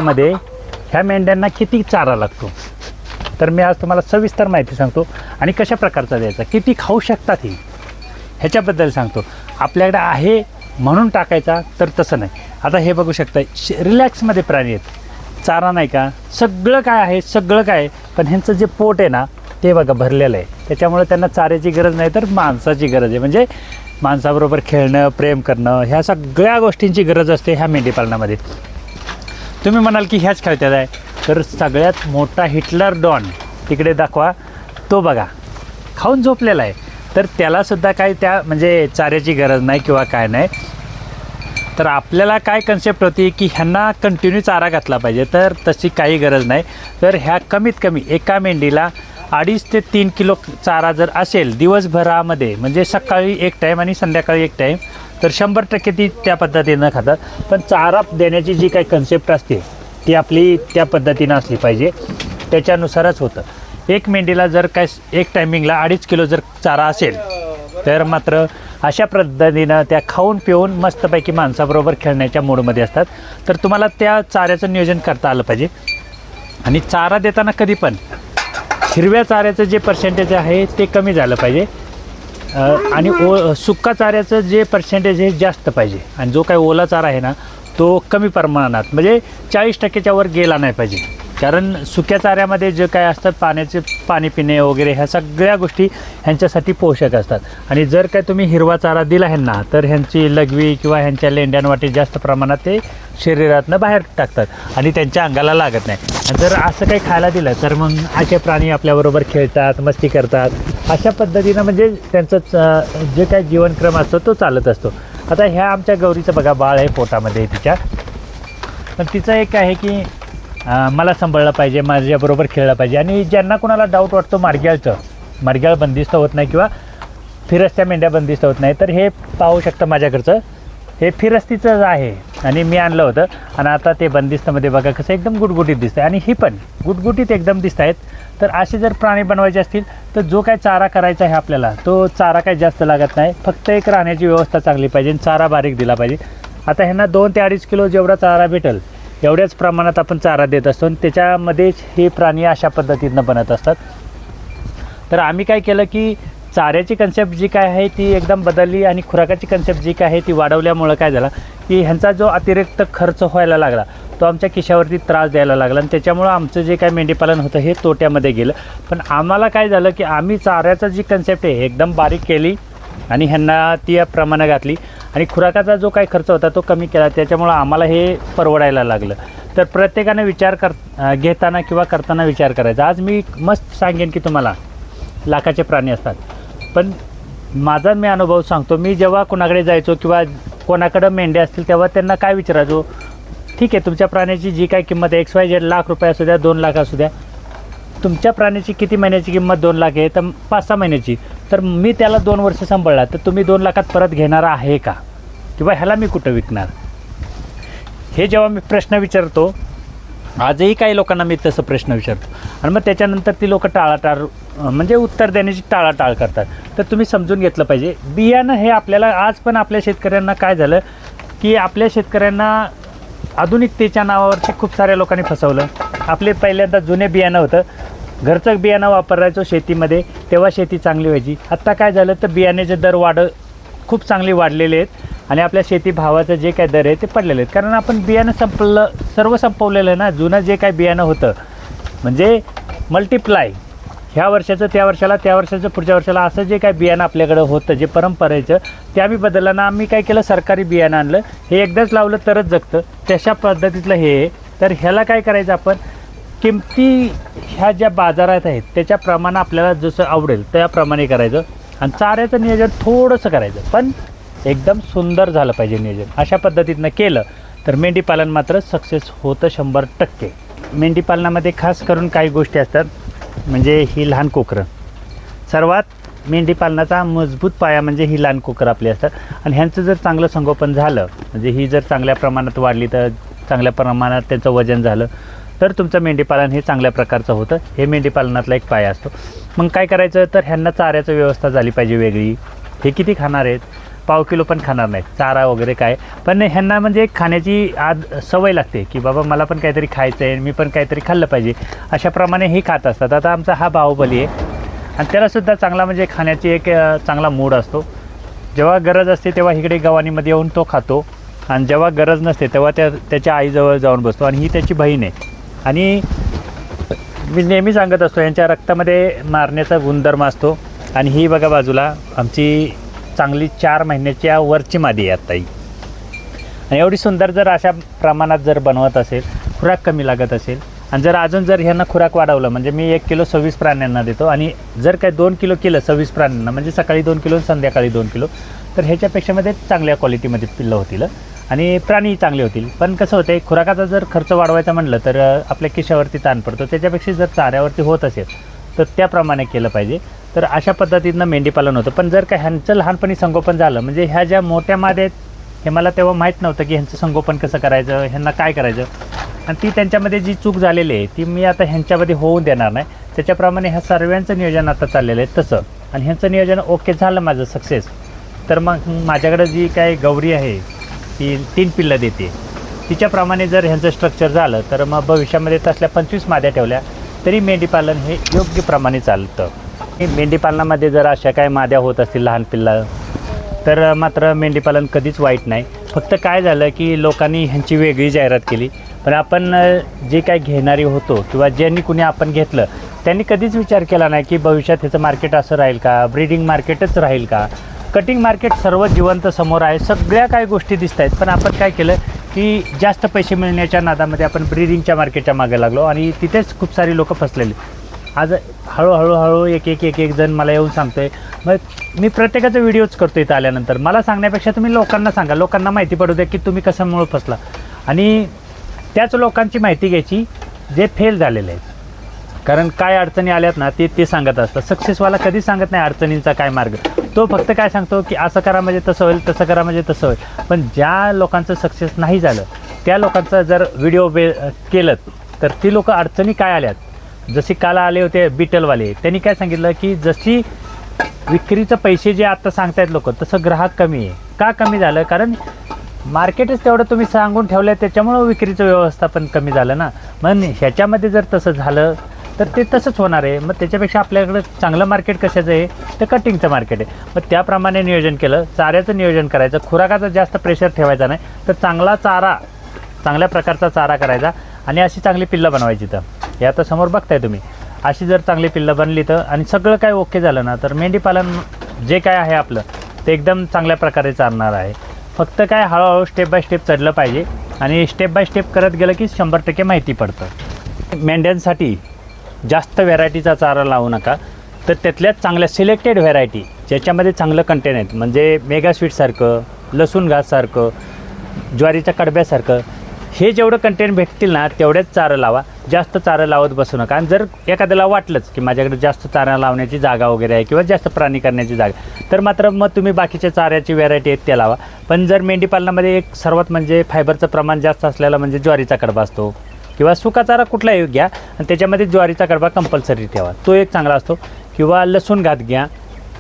मध्ये ह्या मेंढ्यांना किती चारा लागतो, तर मी आज तुम्हाला सविस्तर माहिती सांगतो आणि कशा प्रकारचा द्यायचा, किती खाऊ शकतात ही ह्याच्याबद्दल सांगतो. आपल्याकडे आहे म्हणून टाकायचा तर तसं नाही. आता हे बघू शकता रिलॅक्समध्ये प्राणी आहेत, चारा नाही का, सगळं काय आहे, सगळं काय आहे, पण ह्यांचं जे पोट आहे ना ते बघा भरलेलं आहे. त्याच्यामुळे त्यांना चाऱ्याची गरज नाही तर माणसाची गरज आहे. म्हणजे माणसाबरोबर खेळणं, प्रेम करणं, ह्या सगळ्या गोष्टींची गरज असते ह्या मेंढीपालनामध्ये. तुम्ही म्हणाल की ह्याच खेळतात आहे, तर सगळ्यात मोठा हिटलर डॉन तिकडे दाखवा, तो बघा खाऊन झोपलेला आहे. तर त्यालासुद्धा काही त्या म्हणजे चाऱ्याची गरज नाही किंवा काय नाही. तर आपल्याला काय कन्सेप्ट होती की ह्यांना कंटिन्यू चारा घातला पाहिजे, तर तशी काही गरज नाही. तर ह्या कमीत कमी एका मेंढीला 2.5 ते 3 किलो चारा जर असेल दिवसभरामध्ये, म्हणजे सकाळी एक टाईम आणि संध्याकाळी एक टाईम, तर 100% ती त्या पद्धतीनं खातात. पण चारा देण्याची जी काही कन्सेप्ट असते ती आपली त्या पद्धतीनं असली पाहिजे, त्याच्यानुसारच होतं. एक मेंढीला जर काय एक टायमिंगला 2.5 किलो जर चारा असेल तर मात्र अशा पद्धतीनं त्या खाऊन पिऊन मस्तपैकी माणसाबरोबर खेळण्याच्या मूडमध्ये असतात. तर तुम्हाला त्या चाऱ्याचं नियोजन करता आलं पाहिजे. आणि चारा देताना कधी पण हिरव्या चाऱ्याचं जे पर्सेंटेज आहे ते कमी झालं पाहिजे आणि सुक्का चाऱ्याचं जे पर्सेंटेज आहे जास्त पाहिजे. आणि जो काही ओला चारा आहे ना तो कमी प्रमाणात, म्हणजे 40%च्या वर गेला नाही पाहिजे. कारण सुक्या चाऱ्यामध्ये जे काय असतात पाणी पिणे वगैरे ह्या सगळ्या गोष्टी ह्यांच्यासाठी पोषक असतात. आणि जर काय तुम्ही हिरवा चारा दिला ह्यांना तर ह्यांची लघवी किंवा ह्यांच्या लेंड्यांवाटी जास्त प्रमाणात ते शरीरातनं बाहेर टाकतात आणि त्यांच्या अंगाला लागत नाही. जर असं काही खायला दिलं तर मग असे प्राणी आपल्याबरोबर खेळतात, मस्ती करतात. अशा पद्धतीनं म्हणजे त्यांचं जे काही जीवनक्रम असतो तो चालत असतो. आता ह्या आमच्या गौरीचं बघा बाळ आहे पोटामध्ये तिच्या, पण तिचं एक आहे की मला सांभाळलं पाहिजे, माझ्याबरोबर खेळलं पाहिजे. आणि ज्यांना कोणाला डाऊट वाटतो मार्ग्याळ बंदिस्त होत नाही किंवा फिरस्त्या मेंढ्या बंदिस्त होत नाही, तर हे पाहू शकता माझ्याकडचं हे फिरस्तीचं आहे आणि मी आणलं होतं. आणि आता ते बंदिस्तमध्ये बघा कसं एकदम गुटगुटीत दिसतं आणि ही पण गुटगुटीत एकदम दिसत आहेत. तर असे जर प्राणी बनवायचे असतील तर जो काय चारा करायचा आहे आपल्याला तो चारा काही जास्त लागत नाही, फक्त एक राहण्याची व्यवस्था चांगली पाहिजे, चारा बारीक दिला पाहिजे. आता ह्यांना 2 ते 2.5 किलो जेवढा चारा भेटेल एवढ्याच प्रमाणात आपण चारा देत असतो आणि त्याच्यामध्येच हे प्राणी अशा पद्धतीनं बनत असतात. तर आम्ही काय केलं की चाऱ्याची कन्सेप्ट जी काय आहे ती एकदम बदलली आणि खुराकाची कन्सेप्ट जी काय आहे ती वाढवल्यामुळं काय झालं की ह्यांचा जो अतिरिक्त खर्च व्हायला लागला तो आमच्या खिशावरती त्रास द्यायला लागला आणि त्याच्यामुळं आमचं जे काय मेंढीपालन होतं हे तोट्यामध्ये गेलं. पण आम्हाला काय झालं की आम्ही चाऱ्याचं जी कन्सेप्ट आहे एकदम बारीक केली आणि ह्यांना ती प्रमाणे घातली आणि खुराकाचा जो काही खर्च होता तो कमी केला. त्याच्यामुळं आम्हाला हे परवडायला लागलं. तर प्रत्येकाने विचार घेताना किंवा करताना विचार करायचा. आज मी मस्त सांगेन की तुम्हाला लाखाचे प्राणी असतात, पण माझा मी अनुभव सांगतो. मी जेव्हा कोणाकडे जायचो किंवा कोणाकडं मेंढ्या असतील तेव्हा त्यांना काय विचारायचो, ठीक आहे तुमच्या प्राण्याची जी काय किंमत आहे XYZ लाख रुपये असू द्या, 2 लाख असू द्या, तुमच्या प्राण्याची किती महिन्याची किंमत 2 लाख आहे तर 5-6 महिन्याची, तर मी त्याला 2 वर्ष सांभाळला तर तुम्ही 2 लाखात परत घेणार आहे का, किंवा ह्याला मी कुठं विकणार. हे जेव्हा मी प्रश्न विचारतो, आजही काही लोकांना मी तसं प्रश्न विचारतो आणि मग त्याच्यानंतर ती लोकं टाळाटाळ म्हणजे उत्तर देण्याची टाळाटाळ करतात. तर तुम्ही समजून घेतलं पाहिजे बियाणं हे आपल्याला आज पण आपल्या शेतकऱ्यांना काय झालं की आपल्या शेतकऱ्यांना आधुनिकतेच्या नावावरती खूप साऱ्या लोकांनी फसवलं. आपले पहिल्यांदा जुने बियाणं होतं, घरचं बियाणं वापरायचो शेतीमध्ये, तेव्हा शेती चांगली व्हायची. आत्ता काय झालं तर बियाण्याचे दर खूप चांगली वाढलेले आहेत आणि आपल्या शेती भावाचं जे काय दर आहे ते पडलेले आहेत. कारण आपण बियाणं सर्व संपवलेलं आहे ना. जुनं जे काय बियाणं होतं म्हणजे मल्टिप्लाय, ह्या वर्षाचं त्या वर्षाला, त्या वर्षाचं पुढच्या वर्षाला, असं जे काय बियाणं आपल्याकडं होतं जे परंपरेचं ते आम्ही बदललं ना. आम्ही काय केलं, सरकारी बियाणं आणलं. हे एकदाच लावलं तरच जगतं, तशा पद्धतीतलं हे. तर ह्याला काय करायचं, आपण किमती ह्या ज्या बाजारात आहेत त्याच्याप्रमाणे आपल्याला जसं आवडेल त्याप्रमाणे करायचं आणि चाऱ्याचं नियोजन थोडंसं करायचं, पण एकदम सुंदर झालं पाहिजे नियोजन. अशा पद्धतीनं केलं तर मेंढीपालन मात्र सक्सेस होतं 100%. मेंढीपालनामध्ये खास करून काही गोष्टी असतात, म्हणजे ही लहान कोकरं. सर्वात मेंढीपालनाचा मजबूत पाया म्हणजे ही लहान कोकरं आपली असतात आणि ह्यांचं जर चांगलं संगोपन झालं, म्हणजे ही जर चांगल्या प्रमाणात वाढली, तर चांगल्या प्रमाणात त्यांचं वजन झालं तर तुमचं मेंढीपालन हे चांगल्या प्रकारचं होतं. हे मेंढीपालनातला एक पाया असतो. मग काय करायचं तर ह्यांना चाऱ्याची व्यवस्था झाली पाहिजे वेगळी. हे किती खाणार आहेत, पाव किलो पण खाणार नाहीत चारा वगैरे काय, पण ह्यांना म्हणजे खाण्याची सवय लागते की बाबा मला पण काहीतरी खायचं आहे, मी पण काहीतरी खाल्लं पाहिजे, अशाप्रमाणे हे खात असतात. आता आमचा हा बाहुबली आहे आणि त्यालासुद्धा चांगला म्हणजे खाण्याची एक चांगला मूड असतो. जेव्हा गरज असते तेव्हा इकडे गव्हाणीमध्ये येऊन तो खातो आणि जेव्हा गरज नसते तेव्हा त्याच्या आईजवळ जाऊन बसतो. आणि ही त्याची बहीण आहे. आणि मी नेहमी सांगत असतो यांच्या रक्तामध्ये मारण्याचा गुणधर्म असतो. आणि ही बघा बाजूला आमची चांगली 4 महिन्याच्या वरची मादी आहे आत्ताही. आणि एवढी सुंदर जर अशा प्रमाणात जर बनवत असेल, खुराक कमी लागत असेल आणि जर अजून जर ह्यांना खुराक वाढवलं, म्हणजे मी 1 किलो 26 प्राण्यांना देतो आणि जर काय 2 किलो केलं 26 प्राण्यांना, म्हणजे सकाळी 2 किलो संध्याकाळी 2 किलो, तर ह्याच्यापेक्षामध्ये चांगल्या क्वालिटीमध्ये पिल्लं होतील आणि प्राणीही चांगले होतील. पण कसं होतं आहे, खुराकाचा जर खर्च वाढवायचा म्हटलं तर आपल्या खिशावरती ताण पडतो. त्याच्यापेक्षा जर चाऱ्यावरती होत असेल तर त्याप्रमाणे केलं पाहिजे. तर अशा पद्धतीनं मेंढीपालन होतं. पण जर काय ह्यांचं लहानपणी संगोपन झालं, म्हणजे ह्या ज्या मोठ्या माद्या आहेत हे मला तेव्हा माहीत नव्हतं की ह्यांचं संगोपन कसं करायचं, ह्यांना काय करायचं, आणि ती त्यांच्यामध्ये जी चूक झालेली आहे ती मी आता ह्यांच्यामध्ये होऊ देणार नाही. त्याच्याप्रमाणे ह्या सर्वांचं नियोजन आता चाललेलं आहे तसं. आणि ह्यांचं नियोजन ओके झालं माझं सक्सेस, तर मग माझ्याकडं जी काय गौरी आहे ती 3 पिल्लं देते, तिच्याप्रमाणे जर ह्यांचं स्ट्रक्चर झालं तर मग भविष्यामध्ये तसल्या 25 माद्या ठेवल्या तरी मेंढीपालन हे योग्य प्रमाणे चालतं. मेंढीपालनामध्ये जर अशा काय माद्या होत असतील लहान पिल्ला, तर मात्र मेंढीपालन कधीच वाईट नाही. फक्त काय झालं की लोकांनी ह्यांची वेगळी जाहिरात केली, पण आपण जे काय घेणारी होतो किंवा ज्यांनी कुणी आपण घेतलं त्यांनी कधीच विचार केला नाही की भविष्यात ह्याचं मार्केट असं राहील का, ब्रीडिंग मार्केटच राहील का, कटिंग मार्केट सर्व जिवंत समोर आहे, सगळ्या काही गोष्टी दिसत आहेत. पण आपण काय केलं की जास्त पैसे मिळण्याच्या नादामध्ये आपण ब्रीडिंगच्या मार्केटच्या मागे लागलो आणि तिथेच खूप सारी लोकं फसलेली. आज हळूहळू एक जण मला येऊन सांगतो आहे. मग मी प्रत्येकाचा व्हिडिओज करतो इथं आल्यानंतर. मला सांगण्यापेक्षा तुम्ही लोकांना सांगा, लोकांना माहिती पडू द्या की तुम्ही कशामुळे फसला, आणि त्याच लोकांची माहिती घ्यायची जे फेल झालेले आहेत. कारण काय अडचणी आल्यात ना ते सांगत असतात. सक्सेसवाला कधीच सांगत नाही अडचणींचा काय मार्ग, तो फक्त काय सांगतो की असं करा म्हणजे तसं होईल, तसं करा म्हणजे तसं होईल. पण ज्या लोकांचं सक्सेस नाही झालं त्या लोकांचं जर व्हिडिओ केलं तर ती लोकं अडचणी काय आल्यात, जशी काल आले होते बिटलवाले, त्यांनी काय सांगितलं की जशी विक्रीचं पैसे जे आता सांगतायत लोक, तसं ग्राहक कमी आहे. का कमी झालं? कारण मार्केटच तेवढं तुम्ही सांगून ठेवलं, त्याच्यामुळं विक्रीचं व्यवस्थापन कमी झालं ना. मग ह्याच्यामध्ये जर तसं झालं तर ते तसंच होणार आहे. मग त्याच्यापेक्षा आपल्याकडं चांगलं मार्केट कशाचं आहे, तर कटिंगचं मार्केट आहे. मग त्याप्रमाणे नियोजन केलं, चाऱ्याचं नियोजन करायचं, खुराकाचा जास्त प्रेशर ठेवायचा नाही, तर चांगला चारा, चांगल्या प्रकारचा चारा करायचा आणि अशी चांगली पिल्लं बनवायची. तर हे आता समोर बघताय तुम्ही, अशी जर चांगली पिल्लं बनली तर आणि सगळं काय ओके झालं ना, तर मेंढीपालन जे काय आहे आपलं ते एकदम चांगल्या प्रकारे चालणार आहे. फक्त काय हळूहळू स्टेप बाय स्टेप चढलं पाहिजे आणि स्टेप बाय स्टेप करत गेलं की 100% माहिती पडतं. मेंढ्यांसाठी जास्त व्हेरायटीचा चारा लावू नका, तर त्यातल्याच चांगल्या सिलेक्टेड व्हेरायटी ज्याच्यामध्ये चांगलं कंटेन आहेत, म्हणजे मेगा स्वीटसारखं, लसूण घाससारखं, ज्वारीच्या कडब्यासारखं, हे जेवढं कंटेंट भेटतील ना तेवढेच चारं लावा. जास्त चारं लावत बसू नका. आणि जर एखाद्याला वाटलंच की माझ्याकडे जास्त चारा लावण्याची जागा वगैरे आहे किंवा जास्त प्राणी करण्याची जागा, तर मात्र मग तुम्ही बाकीच्या चाऱ्याची व्हेरायटी आहेत त्या लावा. पण जर मेंढीपालनामध्ये एक सर्वात म्हणजे फायबरचं प्रमाण जास्त असलेला म्हणजे ज्वारीचा कडबा असतो किंवा सुका चारा कुठलाही घ्या आणि त्याच्यामध्ये ज्वारीचा कडबा कंपल्सरी ठेवा, तो एक चांगला असतो. किंवा लसूण घात घ्या.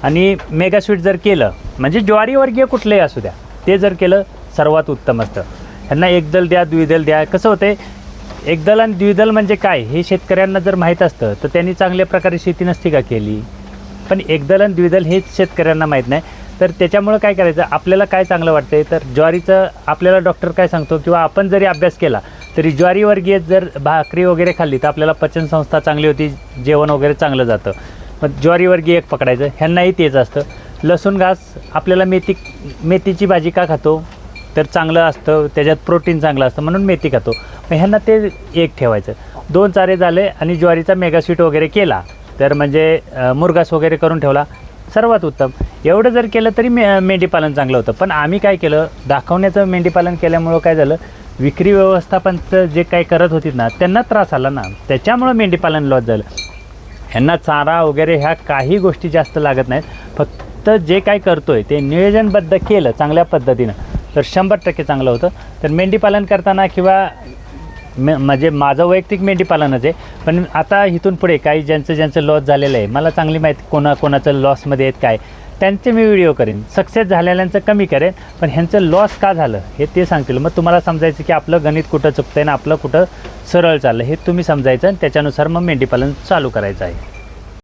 आणि मेगा स्वीट जर केलं म्हणजे ज्वारीवर्गीय कुठलंही असू द्या, ते जर केलं सर्वात उत्तम असतं. ह्यांना एकदल द्या, द्विदल द्या. कसं होतं आहे, एकदल आणि द्विदल म्हणजे काय हे शेतकऱ्यांना जर माहीत असतं तर त्यांनी चांगल्या प्रकारे शेती नसती का केली. पण एकदल आणि द्विदल हेच शेतकऱ्यांना माहीत नाही. तर त्याच्यामुळं काय करायचं, आपल्याला काय चांगलं वाटतं तर ज्वारीचं आपल्याला डॉक्टर काय सांगतो किंवा आपण जरी अभ्यास केला तरी ज्वारीवर्गीय जर भाकरी वगैरे खाल्ली तर आपल्याला पचनसंस्था चांगली होती, जेवण वगैरे चांगलं जातं. मग ज्वारीवर्गीय एक पकडायचं. ह्यांनाही तेच असतं. लसूण घास आपल्याला मेथीची भाजी का खातो तर चांगलं असतं, त्याच्यात प्रोटीन चांगलं असतं म्हणून मेथी खातो. मग ह्यांना ते एक ठेवायचं. 2 चारे झाले आणि ज्वारीचा मेगास्वीट वगैरे केला तर म्हणजे मुरघास वगैरे करून ठेवला, सर्वात उत्तम. एवढं जर केलं तरी मेंढीपालन चांगलं होतं. पण आम्ही काय केलं, दाखवण्याचं मेंढीपालन केल्यामुळं काय झालं, विक्री व्यवस्थापनचं जे काही करत होती ना त्यांना त्रास आला ना, त्याच्यामुळं मेंढीपालन लॉस झालं. ह्यांना चारा वगैरे ह्या काही गोष्टी जास्त लागत नाहीत. फक्त जे काय करतो आहे ते नियोजनबद्ध केलं चांगल्या पद्धतीनं तर 100% चांगलं होतं. तर मेंढीपालन करताना किंवा म्हणजे माझं वैयक्तिक मेंढीपालनच आहे, पण आता इथून पुढे काही ज्यांचं लॉस झालेलं आहे, मला चांगली माहिती कोणाचं लॉसमध्ये आहेत काय, त्यांचे मी व्हिडिओ करेन, सक्सेस झालेल्यांचं कमी करेन, पण ह्यांचं लॉस का झालं हे ते सांगतील. मग तुम्हाला समजायचं की आपलं गणित कुठं चुकतं आहे आणि आपलं कुठं सरळ चाललं हे तुम्ही समजायचं आणि त्याच्यानुसार मग मेंढीपालन चालू करायचं आहे.